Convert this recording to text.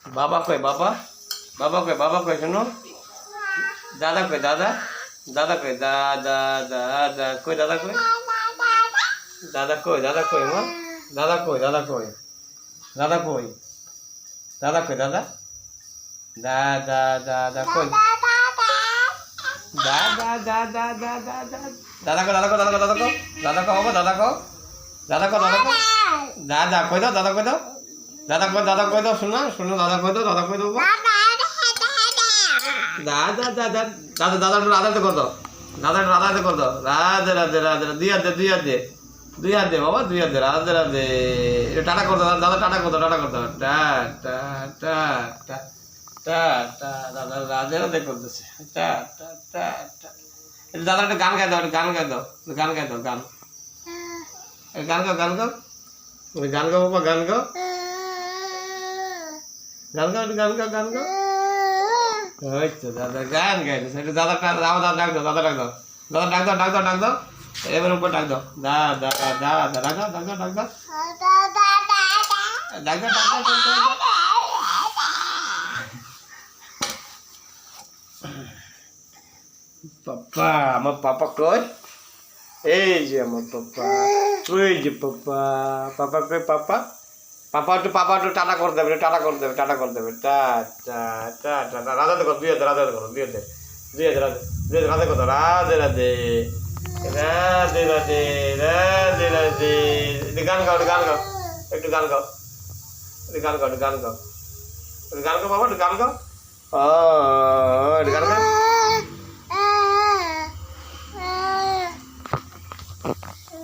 বাবা কই বাবা, বাবা কই, বাবা কই শোনো। দাদা কই দাদা, দাদা কই দাদা, দাদা কই, দাদা কই, দাদা কই, দাদা কই মা, দাদা কই, দাদা কই, দাদা কই, দাদা কই, দাদা, দাদা দাদা কই, দাদা দাদা দাদা দাদা কো, দাদা কো, দাদা কো, দাদা কো, দাদা কো বাবা, দাদা কো, দাদা কো, দাদা কো, দাদা কই দাও, দাদা কই দাও, দাদা কই, দাদা কই দাও শোনো, শোনো দাদা কই দাও, দাদা কই দাও দাদা, দাদা দাদা, দাদা রাধাতে কর দাও, দাদা রাধাতে কর দাও, রাধে রাধে রাধে, দুই হাত দে, দুই হাত দে, দুই হাত দে বাবা, দুই হাত দে, রাধে রাধে, টাটা কর দাও দাদা, টাটা কর দাও, টাটা কর দাও, টা টা টা টা টা টা, দাদা রাধে রাধে করতেছে, টা টা টা টা। দাদা একটা গান গাই দাও, একটা গান গাই দাও, গান গাই দাও, গান, গান গাও, গান গাও, গান গাও বাবা, গান গাও, গান গাও, গান গাও, গান গাও। ওই তো দাদা গান গাইতেছে, একটু দাদা দাদা ডাক দাও, দাদা ডাক দাও, দাদা ডাক দাও, ডাক দাও, ডাক দাও, এবার উপর ডাক দাও, দাদা দাদা ডাক দাও, ডাক দাও, ডাক দাও, ডাক দাও, ডাক দাও, ডাক দাও। পাপা, আমার পাপা কই? এই যে আমার পাপা, ওই যে পাপা, পাপা কই পাপা? পাপা একটু টাটা করে দেবে, টাটা করে দেবে, টাটা করে দেবে, টা টা টা টা, রাধে করো, দুই হাতে রাধে করো, দুই হাতে, দুই হাতে রাধে, দুই হাতে রাধে করো, রাধে রাধে, রাধে রাধে, রাধে রাধে। একটু গান গাও, একটু গান গাও, একটু গান গাও, একটু গান গাও, একটু গান গাও, একটু গান গাও বাবা, একটু গান গাও, ও একটু গান গাও।